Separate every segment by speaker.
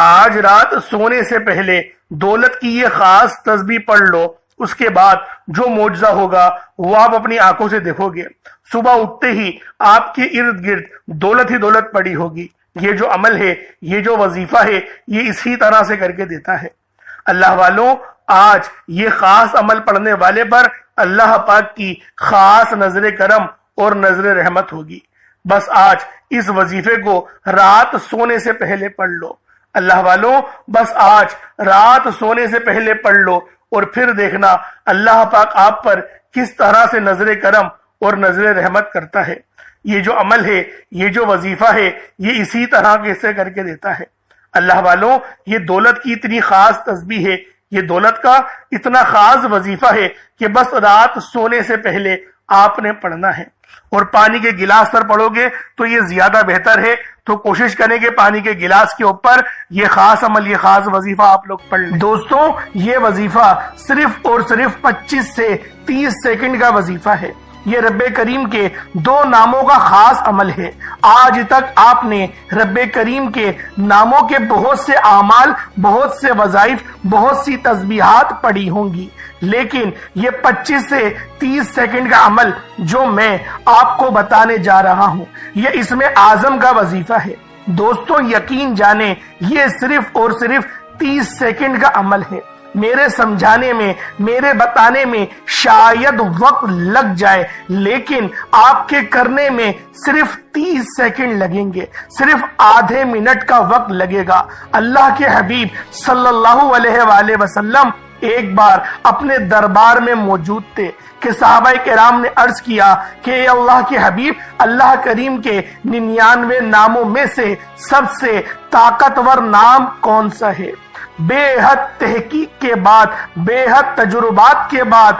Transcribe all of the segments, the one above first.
Speaker 1: آج رات سونے سے پہلے دولت کی یہ خاص تسبیح پڑھ لو، اس کے بعد جو معجزہ ہوگا وہ آپ اپنی آنکھوں سے دیکھو گے۔ صبح اٹھتے ہی آپ کے ارد گرد دولت ہی دولت پڑی ہوگی۔ یہ جو عمل ہے، یہ جو وظیفہ ہے، یہ اسی طرح سے کر کے دیتا ہے۔ اللہ والوں، آج یہ خاص عمل پڑھنے والے پر اللہ پاک کی خاص نظر کرم اور نظر رحمت ہوگی۔ بس آج اس وظیفے کو رات سونے سے پہلے پڑھ لو۔ اللہ والوں، بس آج رات سونے سے پہلے پڑھ لو اور پھر دیکھنا اللہ پاک آپ پر کس طرح سے نظر کرم اور نظر رحمت کرتا ہے۔ یہ جو عمل ہے، یہ جو وظیفہ ہے، یہ اسی طرح سے کر کے دیتا ہے۔ اللہ والوں، یہ دولت کی اتنی خاص تسبیح ہے، یہ دولت کا اتنا خاص وظیفہ ہے کہ بس رات سونے سے پہلے آپ نے پڑھنا ہے۔ اور پانی کے گلاس پر پڑھو گے تو یہ زیادہ بہتر ہے، تو کوشش کریں کہ پانی کے گلاس کے اوپر یہ خاص عمل، یہ خاص وظیفہ آپ لوگ پڑھ لیں۔ دوستوں، یہ وظیفہ صرف اور صرف 25 سے 30 سیکنڈ کا وظیفہ ہے۔ یہ رب کریم کے 2 ناموں کا خاص عمل ہے۔ آج تک آپ نے رب کریم کے ناموں کے بہت سے اعمال، بہت سے وظائف، بہت سی تسبیحات پڑھی ہوں گی، لیکن یہ 25 سے 30 سیکنڈ کا عمل جو میں آپ کو بتانے جا رہا ہوں، یہ اسم اعظم کا وظیفہ ہے۔ دوستوں، یقین جانیں، یہ صرف اور صرف 30 سیکنڈ کا عمل ہے۔ میرے سمجھانے میں، میرے بتانے میں شاید وقت لگ جائے، لیکن آپ کے کرنے میں صرف 30 سیکنڈ لگیں گے، صرف آدھے منٹ کا وقت لگے گا۔ اللہ کے حبیب صلی اللہ علیہ وآلہ وسلم ایک بار اپنے دربار میں موجود تھے کہ صحابہ کرام نے عرض کیا کہ اے اللہ کے حبیب، اللہ کریم کے 99 ناموں میں سے سب سے طاقتور نام کون سا ہے؟ بے حد تحقیق کے بعد، بے حد تجربات کے بعد،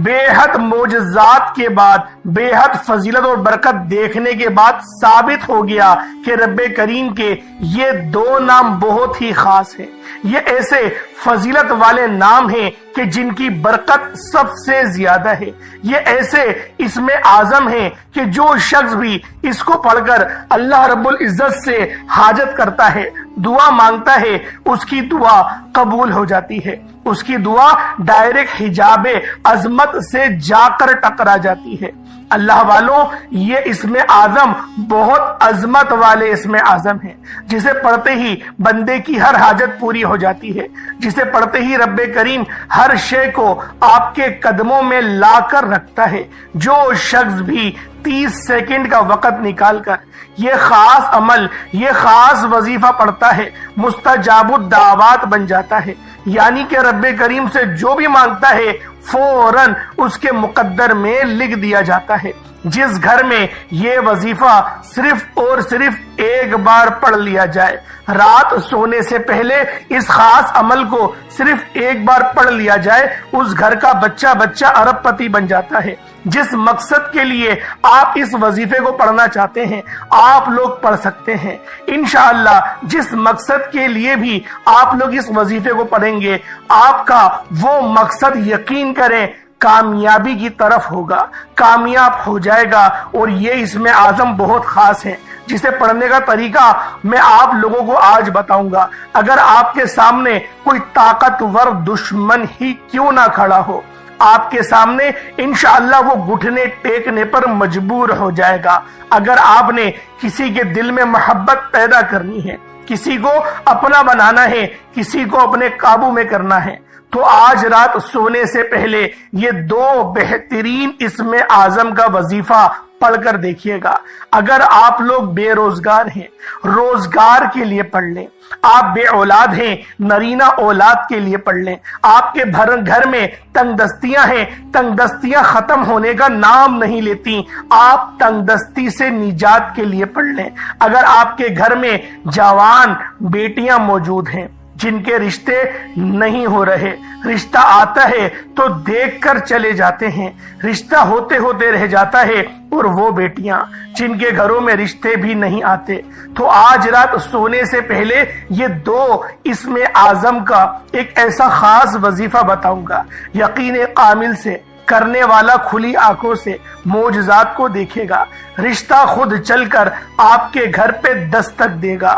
Speaker 1: بے حد معجزات کے بعد، بے حد فضیلت اور برکت دیکھنے کے بعد ثابت ہو گیا کہ رب کریم کے یہ 2 نام بہت ہی خاص ہیں۔ یہ ایسے فضیلت والے نام ہیں کہ جن کی برکت سب سے زیادہ ہے۔ یہ ایسے اسم اعظم ہیں کہ جو شخص بھی اس کو پڑھ کر اللہ رب العزت سے حاجت کرتا ہے، دعا مانگتا ہے، اس کی دعا قبول ہو جاتی ہے۔ اس کی دعا ڈائریکٹ حجاب عظمت سے جا کر ٹکرا جاتی ہے۔ اللہ والوں، یہ اسم اعظم بہت عظمت والے اسم اعظم ہیں، جسے پڑھتے ہی بندے کی ہر حاجت پوری ہو جاتی ہے، جسے پڑھتے ہی رب کریم ہر شے کو آپ کے قدموں میں لا کر رکھتا ہے۔ جو شخص بھی 30 سیکنڈ کا وقت نکال کر یہ خاص عمل، یہ خاص وظیفہ پڑھتا ہے، مستجاب الدعوات بن جاتا ہے۔ یعنی کہ رب کریم سے جو بھی مانگتا ہے فوراً اس کے مقدر میں لکھ دیا جاتا ہے۔ جس گھر میں یہ وظیفہ صرف اور صرف ایک بار پڑھ لیا جائے، رات سونے سے پہلے اس خاص عمل کو صرف ایک بار پڑھ لیا جائے، اس گھر کا بچہ ارب پتی بن جاتا ہے۔ جس مقصد کے لیے آپ اس وظیفے کو پڑھنا چاہتے ہیں، آپ لوگ پڑھ سکتے ہیں انشاءاللہ۔ جس مقصد کے لیے بھی آپ لوگ اس وظیفے کو پڑھیں گے، آپ کا وہ مقصد یقین کریں کامیابی کی طرف ہوگا، کامیاب ہو جائے گا۔ اور یہ اسم اعظم بہت خاص ہے، جسے پڑھنے کا طریقہ میں آپ لوگوں کو آج بتاؤں گا۔ اگر آپ کے سامنے کوئی طاقتور دشمن ہی کیوں نہ کھڑا ہو، آپ کے سامنے انشاءاللہ وہ گھٹنے ٹیکنے پر مجبور ہو جائے گا۔ اگر آپ نے کسی کے دل میں محبت پیدا کرنی ہے، کسی کو اپنا بنانا ہے، کسی کو اپنے قابو میں کرنا ہے، تو آج رات سونے سے پہلے یہ 2 بہترین اسم اعظم کا وظیفہ پڑھ کر دیکھیے گا۔ اگر آپ لوگ بے روزگار ہیں، روزگار کے لیے پڑھ لیں۔ آپ بے اولاد ہیں، نرینہ اولاد کے لیے پڑھ لیں۔ آپ کے گھر میں تنگ دستیاں ہیں، تنگ دستیاں ختم ہونے کا نام نہیں لیتی، آپ تنگ دستی سے نجات کے لیے پڑھ لیں۔ اگر آپ کے گھر میں جوان بیٹیاں موجود ہیں جن کے رشتے نہیں ہو رہے، رشتہ آتا ہے تو دیکھ کر چلے جاتے ہیں، رشتہ ہوتے ہوتے رہ جاتا ہے، اور وہ بیٹیاں جن کے گھروں میں رشتے بھی نہیں آتے، تو آج رات سونے سے پہلے یہ 2 اسم اعظم کا ایک ایسا خاص وظیفہ بتاؤں گا۔ یقین کامل سے کرنے والا کھلی آنکھوں سے معجزات کو دیکھے گا، رشتہ خود چل کر آپ کے گھر پہ دستک دے گا،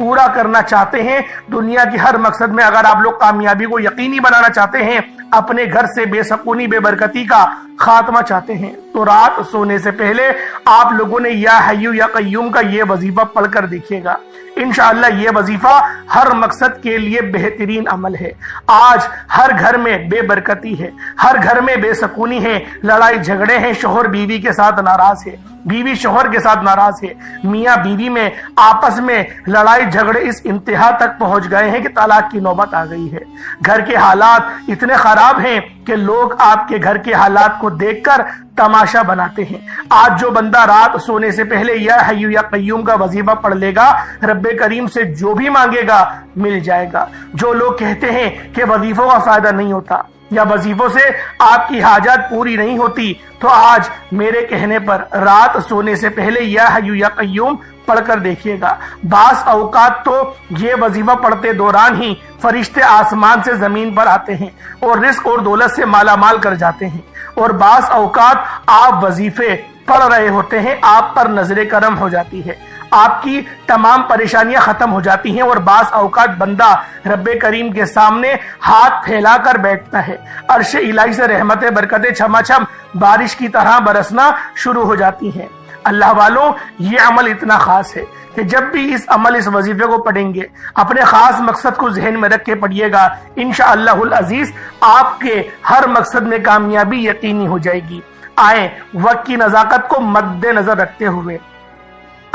Speaker 1: پورا کرنا چاہتے ہیں، دنیا کی ہر مقصد میں اگر آپ لوگ کامیابی کو یقینی بنانا چاہتے ہیں، اپنے گھر سے بے سکونی بے برکتی کا خاتمہ چاہتے ہیں، تو رات سونے سے پہلے آپ لوگوں نے یا حیو یا قیوم کا یہ وظیفہ پڑھ کر دیکھیے گا۔ انشاءاللہ یہ وظیفہ ہر مقصد کے لیے بہترین عمل ہے۔ آج ہر گھر میں بے برکتی ہے، ہر گھر میں بے سکونی ہے، لڑائی جھگڑے ہیں، شوہر بیوی کے ساتھ ناراض ہے، بیوی شوہر کے ساتھ ناراض ہے، میاں بیوی میں آپس میں لڑائی جھگڑے اس انتہا تک پہنچ گئے ہیں کہ طلاق کی نوبت آ گئی ہے۔ گھر کے حالات اتنے خراب ہیں کہ لوگ آپ کے گھر کے حالات کو دیکھ کر تماشا بناتے ہیں۔ آج جو بندہ رات سونے سے پہلے یا حیو یا قیوم کا وظیفہ پڑھ لے گا، رب کریم سے جو بھی مانگے گا مل جائے گا۔ جو لوگ کہتے ہیں کہ وظیفوں کا فائدہ نہیں ہوتا یا وظیفوں سے آپ کی حاجات پوری نہیں ہوتی، تو آج میرے کہنے پر رات سونے سے پہلے یا حیو یا قیوم پڑھ کر دیکھیے گا۔ بعض اوقات تو یہ وظیفہ پڑھتے دوران ہی فرشتے آسمان سے زمین پر آتے ہیں اور رزق اور دولت سے مالا مال کر جاتے ہیں، اور بعض اوقات آپ وظیفے پڑھ رہے ہوتے ہیں، آپ پر نظر کرم ہو جاتی ہے، آپ کی تمام پریشانیاں ختم ہو جاتی ہیں، اور بعض اوقات بندہ رب کریم کے سامنے ہاتھ پھیلا کر بیٹھتا ہے، عرش الہی سے رحمتیں برکتیں چھما چھم بارش کی طرح برسنا شروع ہو جاتی ہیں۔ اللہ والوں، یہ عمل اتنا خاص ہے کہ جب بھی اس وظیفے کو پڑھیں گے، اپنے خاص مقصد کو ذہن میں رکھ کے پڑھیے گا، انشاءاللہ العزیز آپ کے ہر مقصد میں کامیابی یقینی ہو جائے گی۔ آئیں وقت کی نزاکت کو مد نظر رکھتے ہوئے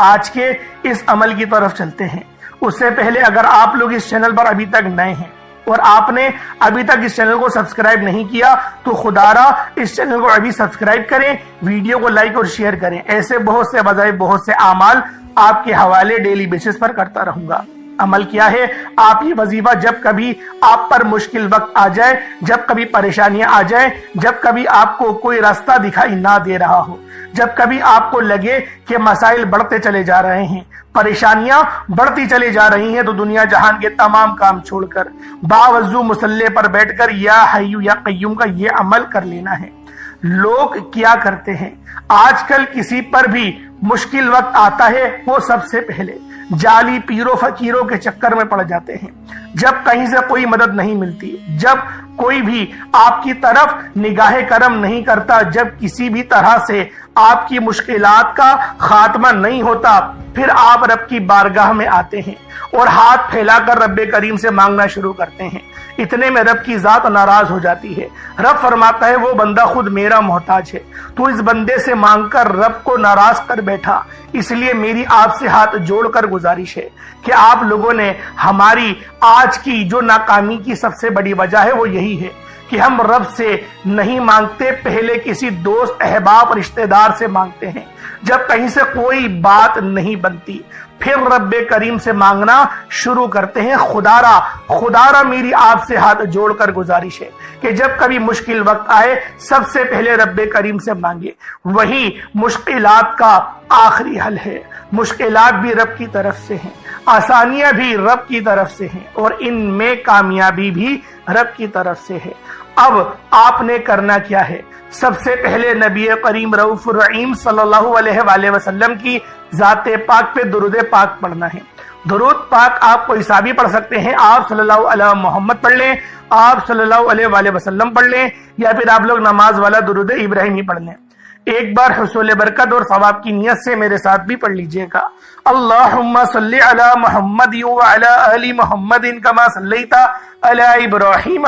Speaker 1: آج کے اس عمل کی طرف چلتے ہیں۔ اس سے پہلے اگر آپ لوگ اس چینل پر ابھی تک نئے ہیں اور آپ نے ابھی تک اس چینل کو سبسکرائب نہیں کیا، تو خدا را اس چینل کو ابھی سبسکرائب کریں، ویڈیو کو لائک اور شیئر کریں۔ ایسے بہت سے وظائف، بہت سے اعمال آپ کے حوالے ڈیلی بیسس پر کرتا رہوں گا۔ عمل کیا ہے؟ آپ یہ وظیفہ جب کبھی آپ پر مشکل وقت آ جائے، جب کبھی پریشانیاں آ جائیں، جب کبھی آپ کو کوئی راستہ دکھائی نہ دے رہا ہو، جب کبھی آپ کو لگے کہ مسائل بڑھتے چلے جا رہے ہیں، پریشانیاں بڑھتی چلی جا رہی ہیں، تو دنیا جہان کے تمام کام چھوڑ کر باوضو مصلی پر بیٹھ کر یا حیو یا قیوم کا یہ عمل کر لینا ہے۔ لوگ کیا کرتے ہیں؟ آج کل کسی پر بھی مشکل وقت آتا ہے، وہ سب سے پہلے جعلی پیروں فقیروں کے چکر میں پڑ جاتے ہیں۔ جب کہیں سے کوئی مدد نہیں ملتی، جب کوئی بھی آپ کی طرف نگاہ کرم نہیں کرتا، جب کسی بھی طرح سے آپ کی مشکلات کا خاتمہ نہیں ہوتا، پھر آپ رب کی بارگاہ میں آتے ہیں اور ہاتھ پھیلا کر رب کریم سے مانگنا شروع کرتے ہیں۔ اتنے میں رب کی ذات ناراض ہو جاتی ہے۔ رب فرماتا ہے وہ بندہ خود میرا محتاج ہے، تو اس بندے سے مانگ کر رب کو ناراض کر بیٹھا۔ اس لیے میری آپ سے ہاتھ جوڑ کر گزارش ہے کہ آپ لوگوں نے ہماری آج کی جو ناکامی کی سب سے بڑی وجہ ہے وہ یہی ہے کہ ہم رب سے نہیں مانگتے، پہلے کسی دوست احباب رشتہ دار سے مانگتے ہیں۔ جب کہیں سے کوئی بات نہیں بنتی، پھر رب کریم سے مانگنا شروع کرتے ہیں۔ خدا را میری آپ سے ہاتھ جوڑ کر گزارش ہے کہ جب کبھی مشکل وقت آئے، سب سے پہلے رب کریم سے مانگے، وہی مشکلات کا آخری حل ہے۔ مشکلات بھی رب کی طرف سے ہیں، آسانیاں بھی رب کی طرف سے ہیں، اور ان میں کامیابی بھی رب کی طرف سے ہے۔ اب آپ نے کرنا کیا ہے؟ سب سے پہلے نبی کریم رؤوف الرحیم صلی اللہ علیہ وآلہ وسلم کی ذات پاک پہ درود پاک پڑھنا ہے۔ درود پاک آپ کو حسابی پڑھ سکتے ہیں، آپ صلی اللہ علیہ محمد پڑھ لیں، آپ صلی اللہ علیہ وآلہ وسلم پڑھ لیں، یا پھر آپ لوگ نماز والا درود ابراہیمی پڑھ لیں۔ ایک بار حصول برکت اور ثواب کی نیت سے میرے ساتھ بھی پڑھ لیجئے گا۔ اللہم صلی علی محمد وعلی آل محمد کما صلیت علی ابراہیم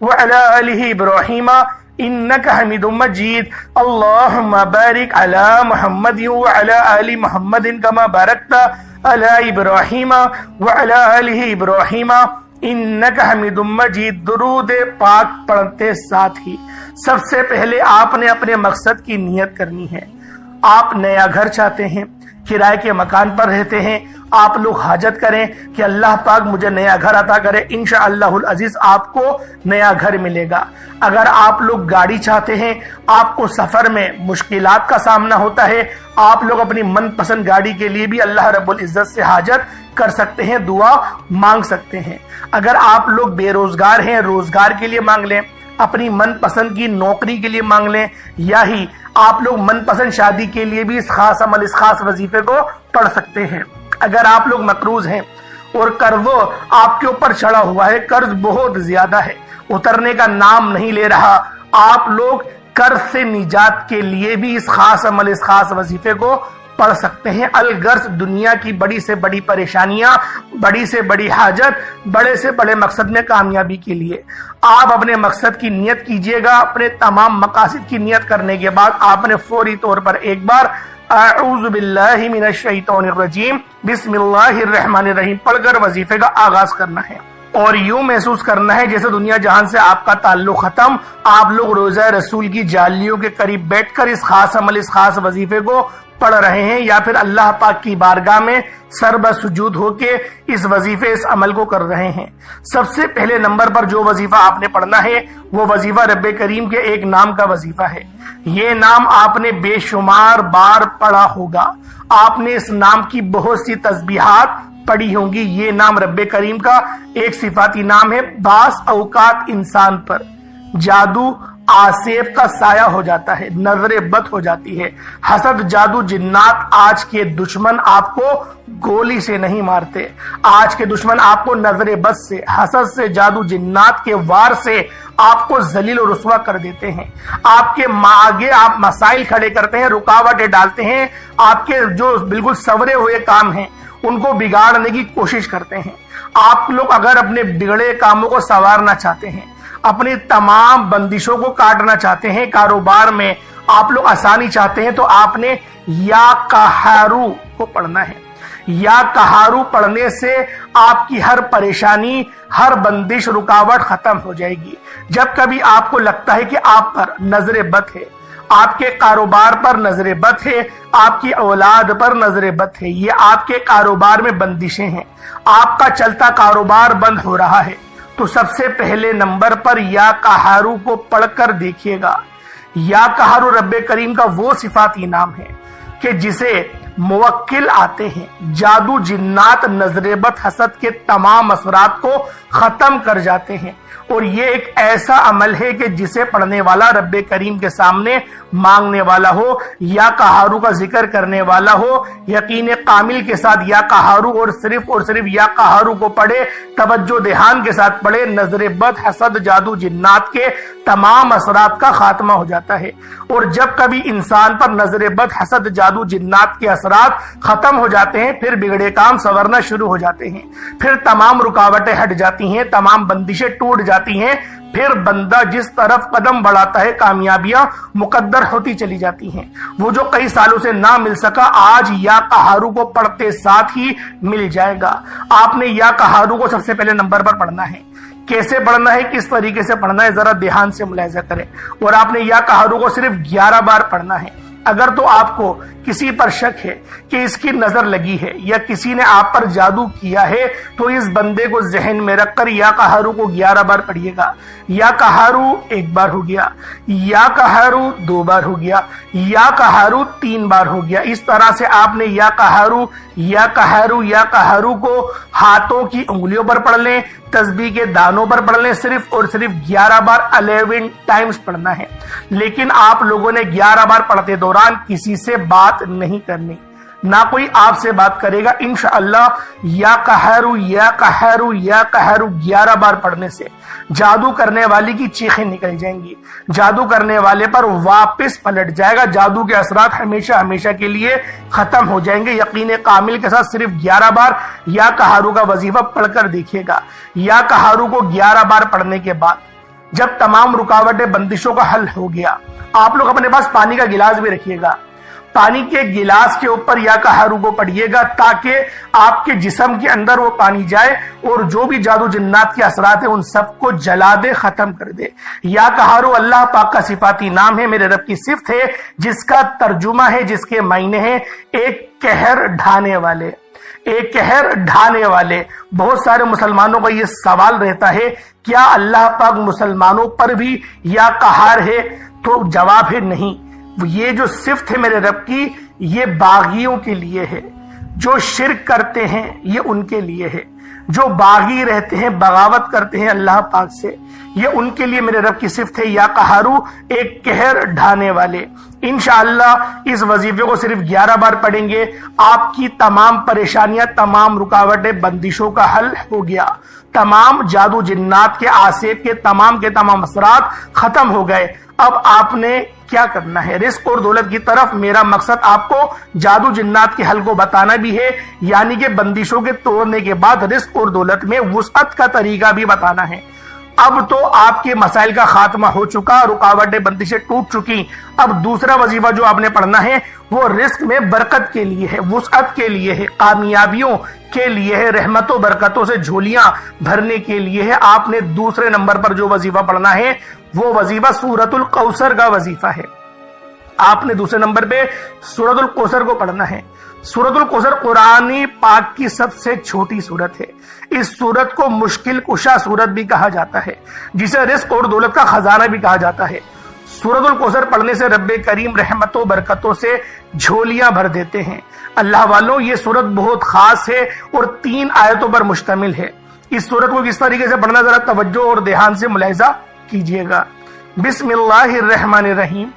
Speaker 1: وعلی آل ابراہیم انک حمید مجید۔ اللہم بارک علی محمد وعلی آل محمد کما بارکت علی ابراہیم وعلی آل ابراہیم انک حمید مجید۔ درود پاک پڑھتے ساتھ ہی سب سے پہلے آپ نے اپنے مقصد کی نیت کرنی ہے۔ آپ نیا گھر چاہتے ہیں، کرائے کے مکان پر رہتے ہیں، آپ لوگ حاجت کریں کہ اللہ پاک مجھے نیا گھر عطا کرے، انشاءاللہ العزیز آپ کو نیا گھر ملے گا۔ اگر آپ لوگ گاڑی چاہتے ہیں، آپ کو سفر میں مشکلات کا سامنا ہوتا ہے، آپ لوگ اپنی من پسند گاڑی کے لیے بھی اللہ رب العزت سے حاجت کر سکتے ہیں، دعا مانگ سکتے ہیں۔ اگر آپ لوگ بے روزگار ہیں، روزگار کے لیے مانگ لیں، اپنی من پسند کی نوکری کے لیے مانگ لیں، یا ہی آپ لوگ من پسند شادی کے لیے بھی اس خاص عمل، اس خاص وظیفے کو پڑھ سکتے ہیں۔ اگر آپ لوگ مقروض ہیں اور قرض آپ کے اوپر چڑھا ہوا ہے، قرض بہت زیادہ ہے، اترنے کا نام نہیں لے رہا، آپ لوگ قرض سے نجات کے لیے بھی اس خاص عمل، اس خاص وظیفے کو پڑھ سکتے ہیں۔ الغرض دنیا کی بڑی سے بڑی پریشانیاں، بڑی سے بڑی حاجت، بڑے سے بڑے مقصد میں کامیابی کے لیے آپ اپنے مقصد کی نیت کیجئے گا۔ اپنے تمام مقاصد کی نیت کرنے کے بعد آپ نے فوری طور پر ایک بار اعوذ باللہ من الشیطان الرجیم بسم اللہ الرحمن الرحیم پڑھ کر وظیفے کا آغاز کرنا ہے، اور یوں محسوس کرنا ہے جیسے دنیا جہان سے آپ کا تعلق ختم، آپ لوگ روضہ رسول کی جالیوں کے قریب بیٹھ کر اس خاص عمل، اس خاص وظیفے کو پڑھ رہے ہیں، یا پھر اللہ پاک کی بارگاہ میں سر بسجود ہو کے اس وظیفے، اس عمل کو کر رہے ہیں۔ سب سے پہلے نمبر پر جو وظیفہ آپ نے پڑھنا ہے وہ وظیفہ رب کریم کے ایک نام کا وظیفہ ہے۔ یہ نام آپ نے بے شمار بار پڑھا ہوگا، آپ نے اس نام کی بہت سی تسبیحات پڑھی ہوں گی۔ یہ نام رب کریم کا ایک صفاتی نام ہے۔ بعض اوقات انسان پر جادو، آسیب کا سایہ ہو جاتا ہے، نظر بد ہو جاتی ہے، حسد، جادو، جنات۔ آج کے دشمن آپ کو گولی سے نہیں مارتے، آج کے دشمن آپ کو نظر بد سے، حسد سے، جادو جنات کے وار سے آپ کو ذلیل و رسوا کر دیتے ہیں۔ آپ کے آگے آپ مسائل کھڑے کرتے ہیں، رکاوٹیں ڈالتے ہیں، آپ کے جو بالکل سورے ہوئے کام ہیں ان کو بگاڑنے کی کوشش کرتے ہیں۔ آپ لوگ اگر اپنے بگڑے کاموں کو سنوارنا چاہتے ہیں، اپنی تمام بندشوں کو کاٹنا چاہتے ہیں، کاروبار میں آپ لوگ آسانی چاہتے ہیں، تو آپ نے یا قہارو کو پڑھنا ہے۔ یا قہارو پڑھنے سے آپ کی ہر پریشانی، ہر بندش، رکاوٹ ختم ہو جائے گی۔ جب کبھی آپ کو لگتا ہے کہ آپ پر نظر بد ہے، آپ کے کاروبار پر نظر بد ہے، آپ کی اولاد پر نظر بد ہے، یہ آپ کے کاروبار میں بندشیں ہیں، آپ کا چلتا کاروبار بند ہو رہا ہے، تو سب سے پہلے نمبر پر یا قہارو کو پڑھ کر دیکھیے گا۔ یا قہارو رب کریم کا وہ صفاتی نام ہے کہ جسے موکل آتے ہیں، جادو، جنات، نظر بد، حسد کے تمام اثرات کو ختم کر جاتے ہیں، اور یہ ایک ایسا عمل ہے کہ جسے پڑھنے والا رب کریم کے سامنے مانگنے والا ہو، یا قہارو کا ذکر کرنے والا ہو، یقین کامل کے ساتھ یا قہارو اور صرف یا قہارو کو پڑھے، توجہ دھیان کے ساتھ پڑھے، نظر بد، حسد، جادو، جنات کے تمام اثرات کا خاتمہ ہو جاتا ہے۔ اور جب کبھی انسان پر نظر بد، حسد، جادو، جنات کے اثرات ختم ہو جاتے ہیں، پھر بگڑے کام سنورنا شروع ہو جاتے ہیں، پھر تمام رکاوٹیں ہٹ جاتی ہیں، تمام بندشیں ٹوٹ جاتی ہیں، پھر بندہ جس طرف قدم بڑھاتا ہے کامیابیاں مقدر ہوتی چلی جاتی ہیں۔ وہ جو کئی سالوں سے نہ مل سکا، آج یا قہارو کو پڑھتے ساتھ ہی مل جائے گا۔ آپ نے یا قہارو کو سب سے پہلے نمبر پر پڑھنا ہے۔ کیسے پڑھنا ہے، کس طریقے سے پڑھنا ہے، ذرا دھیان سے ملاحظہ کریں۔ اور آپ نے یا قہارو کو صرف 11 بار پڑھنا ہے۔ اگر تو آپ کو کسی پر شک ہے کہ اس کی نظر لگی ہے یا کسی نے آپ پر جادو کیا ہے، تو اس بندے کو ذہن میں رکھ کر یا قہارو کو 11 بار پڑھیے گا۔ یا قہارو 1 بار ہو گیا، یا قہارو 2 بار ہو گیا، یا قہارو 3 بار ہو گیا۔ اس طرح سے آپ نے یا قہارو یا قہارو یا قہارو کو ہاتھوں کی انگلیوں پر پڑھ لیں، تسبیح کے دانوں پر پڑھ لیں، صرف اور صرف 11 بار 11 ٹائمز پڑھنا ہے۔ لیکن آپ لوگوں نے 11 بار پڑھتے دوران کسی سے بات نہیں کرنی، نہ کوئی آپ سے بات کرے گا۔ انشاءاللہ یا قہارو یا قہارو یا قہارو 11 بار پڑھنے سے جادو کرنے والی کی چیخیں نکل جائیں گی، جادو کرنے والے پر واپس پلٹ جائے گا، جادو کے اثرات ہمیشہ ہمیشہ کے لیے ختم ہو جائیں گے۔ یقین کامل کے ساتھ صرف 11 بار یا قہارو کا وظیفہ پڑھ کر دیکھیے گا۔ یا قہارو کو 11 بار پڑھنے کے بعد جب تمام رکاوٹیں، بندشوں کا حل ہو گیا، آپ لوگ اپنے پاس پانی کا گلاس بھی رکھیے گا، پانی کے گلاس کے اوپر یا قہارو کو پڑھیے گا، تاکہ آپ کے جسم کے اندر وہ پانی جائے اور جو بھی جادو جنات کے اثرات ہیں ان سب کو جلا دے، ختم کر دے۔ یا قہارو اللہ پاک کا صفاتی نام ہے، میرے رب کی صفت ہے، جس کا ترجمہ ہے، جس کے معنی ہیں ایک قہر ڈھانے والے، ایک قہر ڈھانے والے۔ بہت سارے مسلمانوں کا یہ سوال رہتا ہے، کیا اللہ پاک مسلمانوں پر بھی یا قہار ہے؟ تو جواب ہے نہیں۔ یہ جو صفت ہے میرے رب کی، یہ باغیوں کے لیے ہے، جو شرک کرتے ہیں یہ ان کے لیے ہے، جو باغی رہتے ہیں، بغاوت کرتے ہیں اللہ پاک سے، یہ ان کے لیے میرے رب کی صفت ہے، یا قہرو، ایک قہر ڈھانے والے۔ انشاءاللہ اس وظیفے کو صرف 11 بار پڑھیں گے، آپ کی تمام پریشانیاں، تمام رکاوٹیں، بندشوں کا حل ہو گیا، تمام جادو جنات کے، آسیب کے تمام اثرات ختم ہو گئے۔ اب آپ نے کیا کرنا ہے؟ رزق اور دولت کی طرف۔ میرا مقصد آپ کو جادو جنات کے حل کو بتانا بھی ہے، یعنی کہ بندشوں کے توڑنے کے بعد رزق اور دولت میں وسعت کا طریقہ بھی بتانا ہے۔ اب تو آپ کے مسائل کا خاتمہ ہو چکا، رکاوٹیں، بندشیں ٹوٹ چکی۔ اب دوسرا وظیفہ جو آپ نے پڑھنا ہے وہ رزق میں برکت کے لیے ہے، وسعت کے لیے ہے، کامیابیوں کے لیے ہے، رحمتوں برکتوں سے جھولیاں بھرنے کے لیے ہے۔ آپ نے دوسرے نمبر پر جو وظیفہ پڑھنا ہے وہ وظیفہ سورۃ الکوثر کا وظیفہ ہے۔ آپ نے دوسرے نمبر پہ سورۃ الکوثر کو پڑھنا ہے۔ سورۃ الکوثر قرآن پاک کی سب سے چھوٹی سورت ہے۔ اس سورت کو مشکل کشا سورت بھی کہا جاتا ہے، جسے رزق اور دولت کا خزانہ بھی کہا جاتا ہے۔ سورۃ الکوثر پڑھنے سے رب کریم رحمتوں برکتوں سے جھولیاں بھر دیتے ہیں۔ اللہ والوں، یہ سورت بہت خاص ہے اور 3 آیتوں پر مشتمل ہے۔ اس سورت کو کس طریقے سے پڑھنا، ذرا توجہ اور دھیان سے ملاحظہ کیجئے گا۔ بسم اللہ الرحمن الرحیم،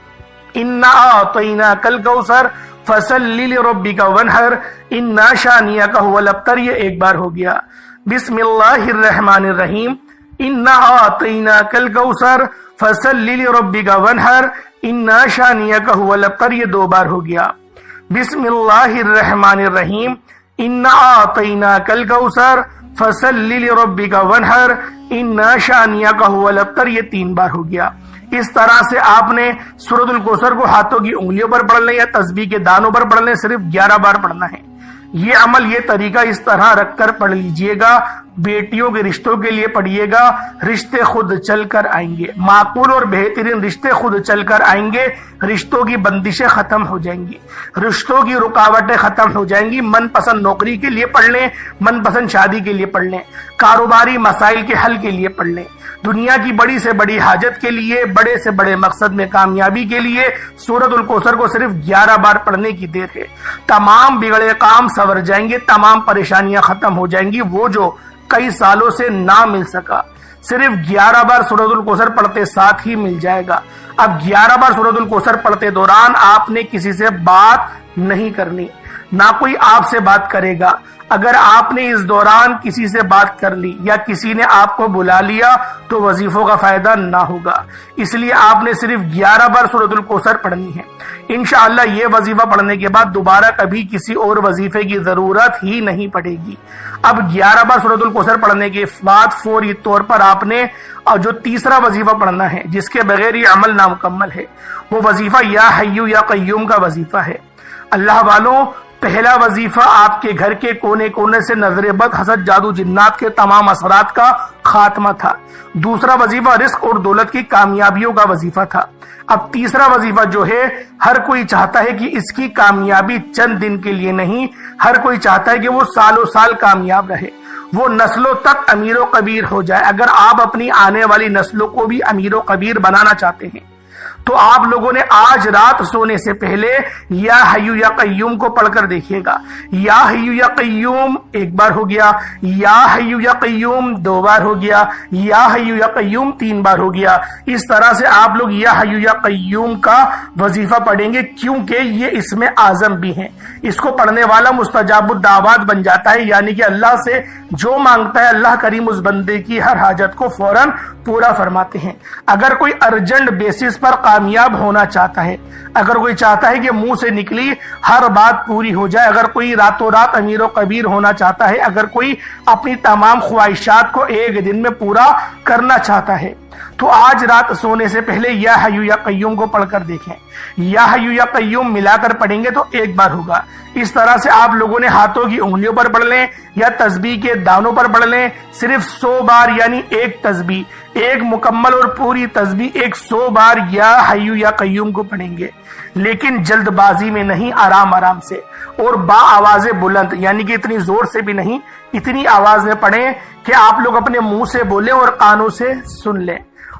Speaker 1: انا اعطیناک الکوثر فصل لربک وانحر انا شانئک هو الابتر۔ یہ ایک بار ہو گیا۔ بسم اللہ الرحمن الرحیم، انا اعطیناک الکوثر فصل لربک وانحر انا شانئک هو الابتر۔ یہ 2 بار ہو گیا۔ بسم اللہ الرحمن الرحیم، انا اعطیناک الکوثر فصل لربک وانحر انا شانئک هو الابتر۔ یہ 3 بار ہو گیا۔ اس طرح سے آپ نے سورۃ الکوثر کو ہاتھوں کی انگلیوں پر پڑھ لیں یا تسبیح کے دانوں پر پڑھ لیں، صرف 11 بار پڑھنا ہے۔ یہ عمل، یہ طریقہ اس طرح رکھ کر پڑھ لیجئے گا۔ بیٹیوں کے رشتوں کے لیے پڑھیے گا، رشتے خود چل کر آئیں گے، معقول اور بہترین رشتے خود چل کر آئیں گے، رشتوں کی بندشیں ختم ہو جائیں گی، رشتوں کی رکاوٹیں ختم ہو جائیں گی۔ من پسند نوکری کے لیے پڑھ لیں، من پسند شادی کے لیے پڑھ لیں، کاروباری مسائل کے حل کے لیے پڑھ لیں، دنیا کی بڑی سے بڑی حاجت کے لیے، بڑے سے بڑے مقصد میں کامیابی کے لیے سورۃ الکوثر کو صرف 11 بار پڑھنے کی دیر ہے۔ تمام بگڑے کام سنور جائیں گے، تمام پریشانیاں ختم ہو جائیں گی۔ وہ جو کئی سالوں سے نہ مل سکا، صرف 11 بار سورۃ الکوثر پڑھتے ساتھ ہی مل جائے گا۔ اب 11 بار سورۃ الکوثر پڑھتے دوران آپ نے کسی سے بات نہیں کرنی، نہ کوئی آپ سے بات کرے گا۔ اگر آپ نے اس دوران کسی سے بات کر لی یا کسی نے آپ کو بلا لیا تو وظیفوں کا فائدہ نہ ہوگا۔ اس لیے آپ نے صرف 11 بار سورۃ الکوثر پڑھنی ہے۔ انشاءاللہ یہ وظیفہ پڑھنے کے بعد دوبارہ کبھی کسی اور وظیفے کی ضرورت ہی نہیں پڑے گی۔ اب 11 بار سورۃ الکوثر پڑھنے کے بعد فوری طور پر آپ نے جو تیسرا وظیفہ پڑھنا ہے، جس کے بغیر یہ عمل نامکمل ہے، وہ وظیفہ یا حی یا قیوم کا وظیفہ ہے۔ اللہ والوں، پہلا وظیفہ آپ کے گھر کے کونے کونے سے نظر بد، حسد، جادو جنات کے تمام اثرات کا خاتمہ تھا۔ دوسرا وظیفہ رزق اور دولت کی کامیابیوں کا وظیفہ تھا۔ اب تیسرا وظیفہ جو ہے، ہر کوئی چاہتا ہے کہ اس کی کامیابی چند دن کے لیے نہیں، ہر کوئی چاہتا ہے کہ وہ سالوں سال کامیاب رہے، وہ نسلوں تک امیر و کبیر ہو جائے۔ اگر آپ اپنی آنے والی نسلوں کو بھی امیر و کبیر بنانا چاہتے ہیں تو آپ لوگوں نے آج رات سونے سے پہلے یا حی یا قیوم کو پڑھ کر دیکھیے گا۔ یا حی یا قیوم 1 بار ہو گیا، یا حی یا قیوم 2 بار ہو گیا، یا حی یا قیوم 3 بار ہو گیا۔ اس طرح سے آپ لوگ یا حی یا قیوم کا وظیفہ پڑھیں گے، کیونکہ یہ اسم اعظم بھی ہیں۔ اس کو پڑھنے والا مستجاب الدعوات بن جاتا ہے، یعنی کہ اللہ سے جو مانگتا ہے اللہ کریم اس بندے کی ہر حاجت کو فوراً پورا فرماتے ہیں۔ اگر کوئی ارجنٹ بیسس پر کامیاب ہونا چاہتا ہے، اگر کوئی چاہتا ہے کہ منہ سے نکلی ہر بات پوری ہو جائے، اگر کوئی راتوں رات امیر و کبیر ہونا چاہتا ہے، اگر کوئی اپنی تمام خواہشات کو ایک دن میں پورا کرنا چاہتا ہے، تو آج رات سونے سے پہلے یا حی یا قیوم کو پڑھ کر دیکھیں۔ یا حی یا قیوم ملا کر پڑھیں گے تو 1 بار ہوگا۔ اس طرح سے آپ لوگوں نے ہاتھوں کی انگلیوں پر پڑھ لیں یا تسبیح کے دانوں پر پڑھ لیں، صرف 100 بار، یعنی ایک تسبیح، ایک مکمل اور پوری تسبیح 100 بار یا حی یا قیوم کو پڑھیں گے، لیکن جلد بازی میں نہیں، آرام آرام سے اور با آواز بلند، یعنی کہ اتنی زور سے بھی نہیں، اتنی آواز میں پڑھیں کہ آپ لوگ اپنے منہ سے بولیں اور کانوں سے سن لیں۔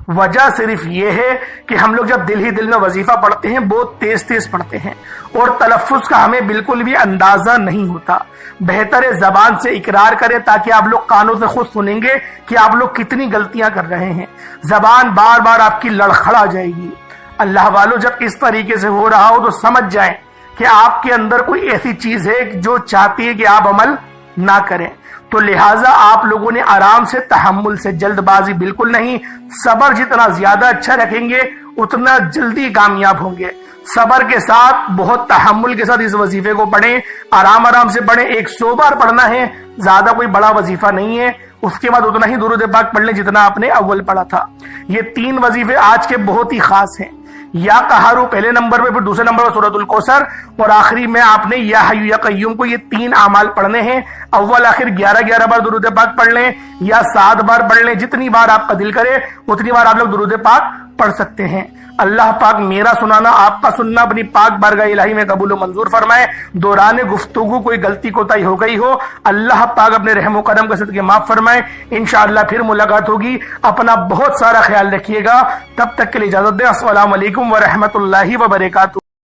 Speaker 1: وجہ صرف یہ ہے کہ ہم لوگ جب دل ہی دل میں وظیفہ پڑھتے ہیں بہت تیز تیز پڑھتے ہیں اور تلفظ کا ہمیں بالکل بھی اندازہ نہیں ہوتا. بہتر ہے زبان سے اقرار کریں تاکہ آپ لوگ کانوں سے خود سنیں گے کہ آپ لوگ کتنی غلطیاں کر رہے ہیں. زبان بار بار آپ کی لڑکھڑا جائے گی. اللہ والو جب اس طریقے سے ہو رہا ہو تو سمجھ جائیں کہ آپ کے اندر کوئی ایسی چیز ہے جو چاہتی ہے کہ آپ عمل نہ کریں. تو لہٰذا آپ لوگوں نے آرام سے، تحمل سے، جلد بازی بالکل نہیں، صبر جتنا زیادہ اچھا رکھیں گے اتنا جلدی کامیاب ہوں گے. صبر کے ساتھ، بہت تحمل کے ساتھ اس وظیفے کو پڑھیں، آرام آرام سے پڑھیں. 100 بار پڑھنا ہے، زیادہ کوئی بڑا وظیفہ نہیں ہے. اس کے بعد اتنا ہی درود پاک پڑھ لیں جتنا آپ نے اول پڑھا تھا. یہ 3 وظیفے آج کے بہت ہی خاص ہیں. یا قہارو پہلے نمبر پہ، پھر دوسرے نمبر پر سورۃ الکوثر، اور آخری میں آپ نے یا حی یا قیوم کو. یہ 3 اعمال پڑھنے ہیں. اول آخر 11 بار درود پاک پڑھ لیں یا 7 بار پڑھ لیں. جتنی بار آپ کا دل کرے اتنی بار آپ لوگ درود پاک پڑھ سکتے ہیں. اللہ پاک میرا سنانا، آپ کا سننا اپنی پاک بارگاہ الہی میں قبول و منظور فرمائے. دوران گفتگو کوئی غلطی کوتاہی ہو گئی ہو، اللہ پاک اپنے رحم و کرم کے صدقے معاف فرمائے. انشاءاللہ پھر ملاقات ہوگی. اپنا بہت سارا خیال رکھیے گا. تب تک کے لیے اجازت دیں. السلام علیکم ورحمۃ اللہ وبرکاتہ.